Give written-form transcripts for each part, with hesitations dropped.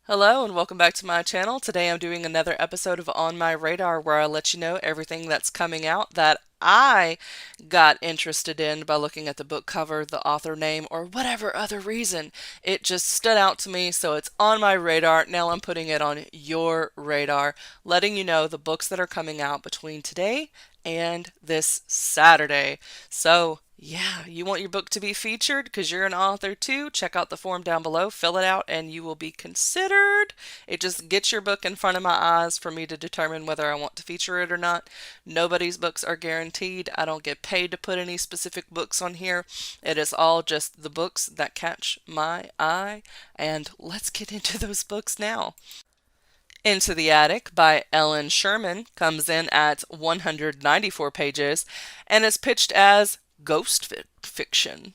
Hello and welcome back to my channel. Today I'm doing another episode of On My Radar where I let you know everything that's coming out that I got interested in by looking at the book cover, the author name, or whatever other reason. It just stood out to me, so it's on my radar. Now I'm putting it on your radar, letting you know the books that are coming out between today and this Saturday. So, yeah, you want your book to be featured because you're an author too? Check out the form down below, fill it out, and you will be considered. It just gets your book in front of my eyes for me to determine whether I want to feature it or not. Nobody's books are guaranteed. I don't get paid to put any specific books on here. It is all just the books that catch my eye. And let's get into those books now. Into the Attic by Ellen Sherman comes in at 194 pages and is pitched as fiction.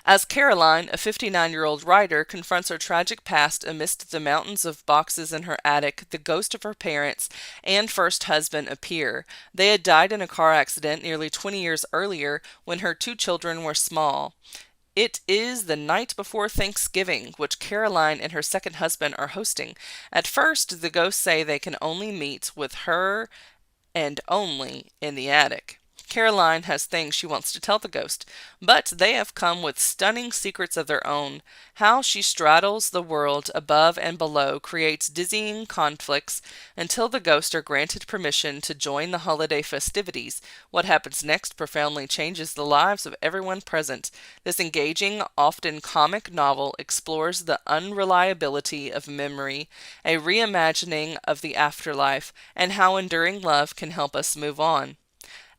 As Caroline, a 59-year-old writer, confronts her tragic past amidst the mountains of boxes in her attic, the ghost of her parents and first husband appear. They had died in a car accident nearly 20 years earlier when her two children were small. It is the night before Thanksgiving, which Caroline and her second husband are hosting. At first, the ghosts say they can only meet with her and only in the attic. Caroline has things she wants to tell the ghost, but they have come with stunning secrets of their own. How she straddles the world above and below creates dizzying conflicts until the ghosts are granted permission to join the holiday festivities. What happens next profoundly changes the lives of everyone present. This engaging, often comic novel explores the unreliability of memory, a reimagining of the afterlife, and how enduring love can help us move on.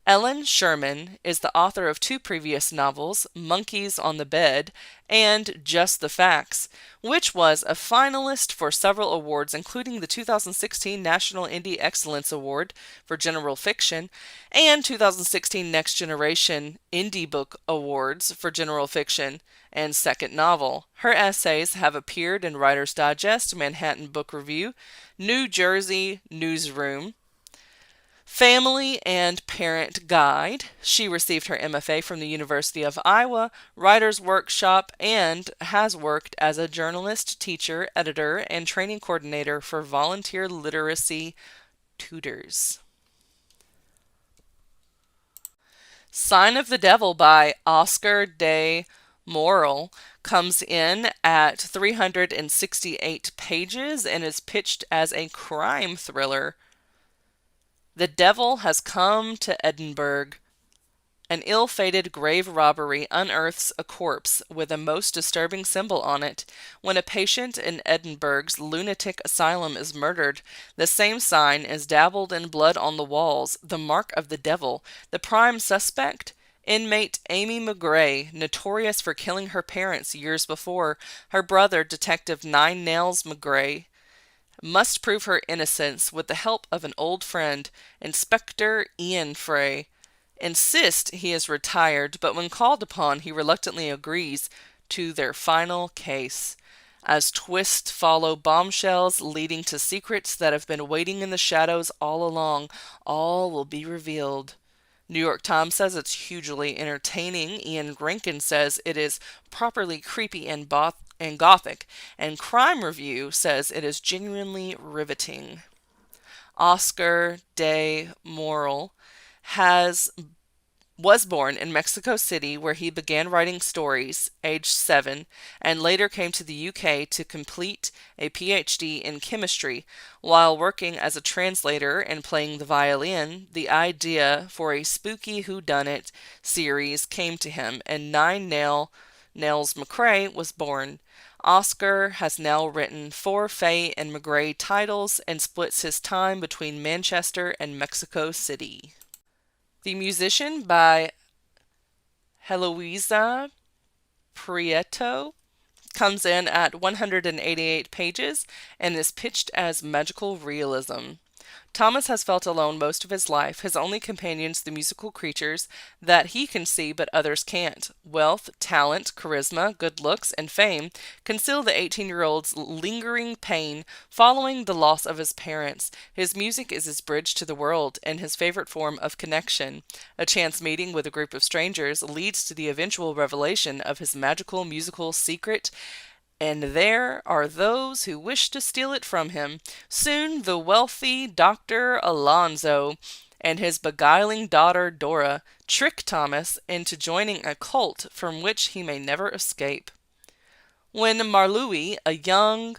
Ellen Sherman is the author of two previous novels, Monkeys on the Bed and Just the Facts, which was a finalist for several awards, including the 2016 National Indie Excellence Award for General Fiction and 2016 Next Generation Indie Book Awards for General Fiction and Second Novel. Her essays have appeared in Writer's Digest, Manhattan Book Review, New Jersey Newsroom, Family and Parent Guide. She received her MFA from the University of Iowa Writers Workshop and has worked as a journalist, teacher, editor, and training coordinator for volunteer literacy tutors. Sign of the Devil by Oscar de Morel comes in at 368 pages and is pitched as a crime thriller. The devil has come to Edinburgh. An ill-fated grave robbery unearths a corpse with a most disturbing symbol on it. When a patient in Edinburgh's lunatic asylum is murdered, the same sign is dabbled in blood on the walls, the mark of the devil. The prime suspect? Inmate Amy McGray, notorious for killing her parents years before. Her brother, Detective Nine Nails McGray, must prove her innocence with the help of an old friend, Inspector Ian Frey. Insists he is retired, but when called upon, he reluctantly agrees to their final case. As twists follow bombshells leading to secrets that have been waiting in the shadows all along, all will be revealed. New York Times says it's hugely entertaining. Ian Rankin says it is properly creepy and gothic. And Crime Review says it is genuinely riveting. Oscar de Morel has was born in Mexico City, where he began writing stories aged 7 and later came to the UK to complete a PhD in chemistry. While working as a translator and playing the violin, the idea for a spooky whodunit series came to him, and Nails McCrae was born. Oscar has now written 4 Fay and McGray titles and splits his time between Manchester and Mexico City. The Musician by Heloisa Prieto comes in at 188 pages and is pitched as magical realism. Thomas has felt alone most of his life, his only companions the musical creatures that he can see but others can't. Wealth, talent, charisma, good looks, and fame conceal the 18-year-old's lingering pain following the loss of his parents. His music is his bridge to the world and his favorite form of connection. A chance meeting with a group of strangers leads to the eventual revelation of his magical musical secret and there are those who wish to steal it from him. Soon the wealthy Dr. Alonzo and his beguiling daughter Dora trick Thomas into joining a cult from which he may never escape. When Marlui, a young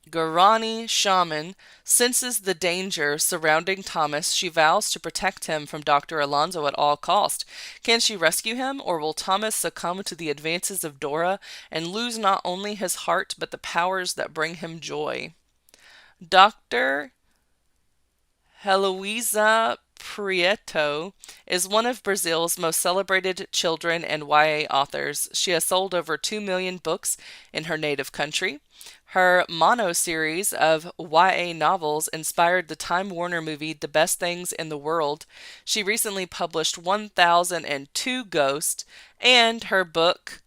Guarani shaman, senses the danger surrounding Thomas, she vows to protect him from Dr. Alonzo at all cost. Can she rescue him, or will Thomas succumb to the advances of Dora and lose not only his heart but the powers that bring him joy? Dr. Heloísa Prieto is one of Brazil's most celebrated children and YA authors. She has sold over 2 million books in her native country. Her mono-series of YA novels inspired the Time Warner movie The Best Things in the World. She recently published 1002 Ghosts, and her book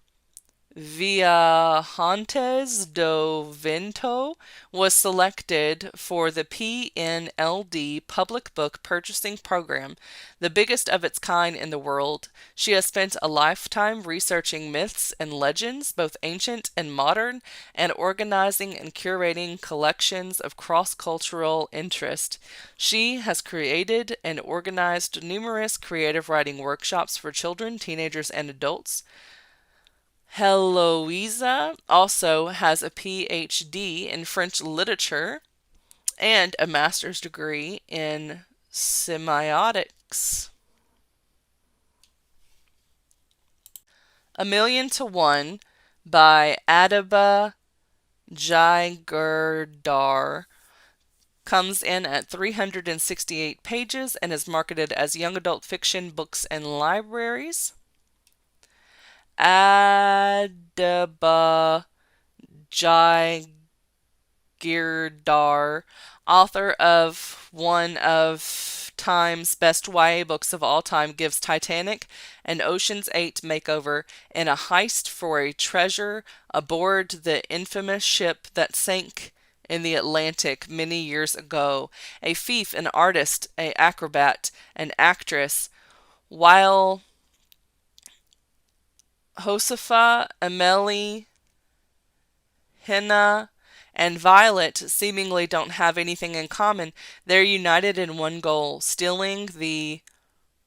Viajantes do Vento was selected for the PNLD Public Book Purchasing Program, the biggest of its kind in the world. She has spent a lifetime researching myths and legends, both ancient and modern, and organizing and curating collections of cross-cultural interest. She has created and organized numerous creative writing workshops for children, teenagers, and adults. Heloisa also has a PhD in French literature and a master's degree in semiotics. A Million to One by Adiba Jaigurdar comes in at 368 pages and is marketed as young adult fiction, books, and libraries. Adiba Jaigurdar, author of one of Time's best YA books of all time, gives Titanic an Ocean's 8 makeover in a heist for a treasure aboard the infamous ship that sank in the Atlantic many years ago. A thief, an artist, an acrobat, an actress, while Josefa, Amelie, Henna, and Violet seemingly don't have anything in common. They're united in one goal: stealing the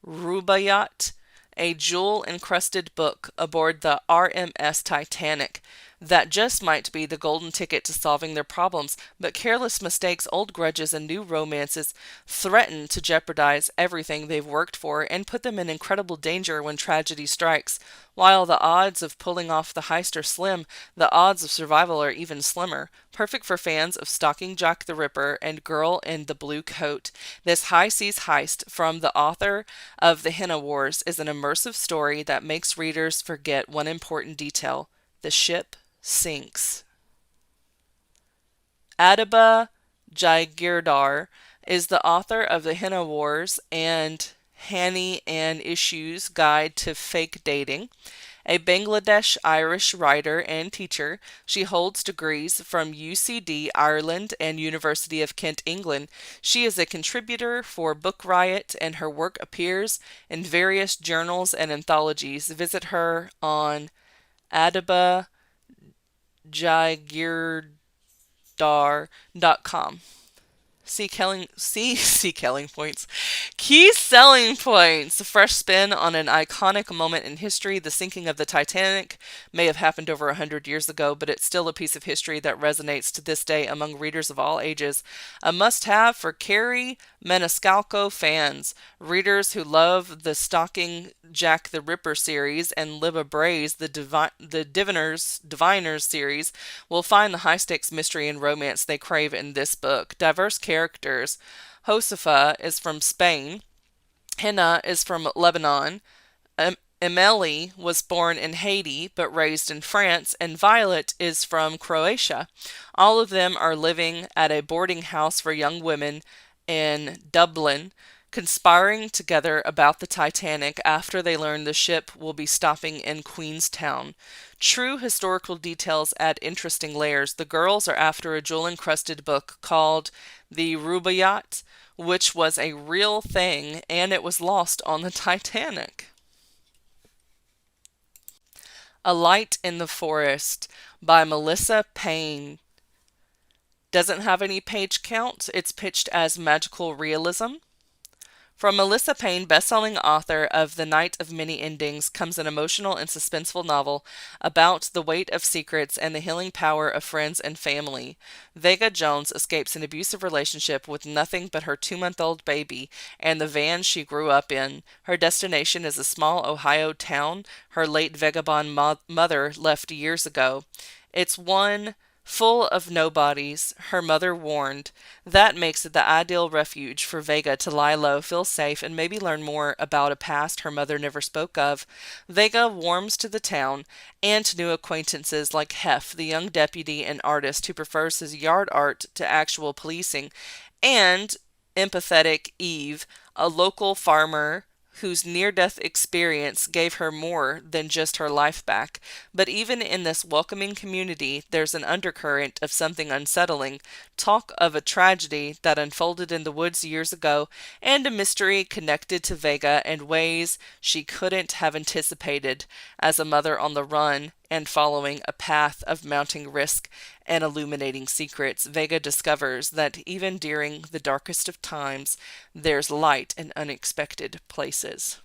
Rubaiyat, a jewel-encrusted book aboard the RMS Titanic. That just might be the golden ticket to solving their problems, but careless mistakes, old grudges, and new romances threaten to jeopardize everything they've worked for and put them in incredible danger when tragedy strikes. While the odds of pulling off the heist are slim, the odds of survival are even slimmer. Perfect for fans of Stalking Jack the Ripper and Girl in the Blue Coat. This high seas heist from the author of The Henna Wars is an immersive story that makes readers forget one important detail: the ship sinks. Adiba Jaigurdar is the author of The Henna Wars and Hani and Issues Guide to Fake Dating. A Bangladesh-Irish writer and teacher, she holds degrees from UCD Ireland and University of Kent, England. She is a contributor for Book Riot, and her work appears in various journals and anthologies. Visit her on adibajaigurdar.com. Key selling points. A fresh spin on an iconic moment in history. The sinking of the Titanic may have happened over 100 years ago, but it's still a piece of history that resonates to this day among readers of all ages. A must-have for Carrie Maniscalco fans, readers who love the Stalking Jack the Ripper series and Libba Bray's the Diviners series will find the high-stakes mystery and romance they crave in this book. Diverse characters. Josefa is from Spain. Henna is from Lebanon. Emily was born in Haiti but raised in France, and Violet is from Croatia. All of them are living at a boarding house for young women in Dublin, conspiring together about the Titanic after they learn the ship will be stopping in Queenstown. True historical details add interesting layers. The girls are after a jewel-encrusted book called the Rubaiyat, which was a real thing, and it was lost on the Titanic. A Light in the Forest by Melissa Payne. Doesn't have any page count. It's pitched as magical realism. From Melissa Payne, best-selling author of The Night of Many Endings, comes an emotional and suspenseful novel about the weight of secrets and the healing power of friends and family. Vega Jones escapes an abusive relationship with nothing but her 2-month-old baby and the van she grew up in. Her destination is a small Ohio town her late vagabond mother left years ago. It's one full of nobodies, her mother warned. That makes it the ideal refuge for Vega to lie low, feel safe, and maybe learn more about a past her mother never spoke of. Vega warms to the town and to new acquaintances like Hef, the young deputy and artist who prefers his yard art to actual policing, and empathetic Eve, a local farmer whose near-death experience gave her more than just her life back. But even in this welcoming community, there's an undercurrent of something unsettling, talk of a tragedy that unfolded in the woods years ago, and a mystery connected to Vega in ways she couldn't have anticipated. As a mother on the run and following a path of mounting risk and illuminating secrets, Vega discovers that even during the darkest of times, there's light in unexpected places.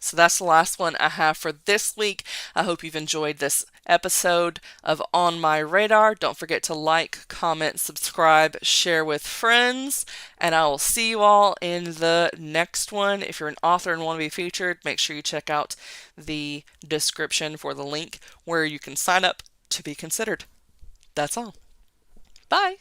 So that's the last one I have for this week. I hope you've enjoyed this episode of On My Radar. Don't forget to like, comment, subscribe, share with friends, and I will see you all in the next one. If you're an author and want to be featured, make sure you check out the description for the link where you can sign up to be considered. That's all. Bye.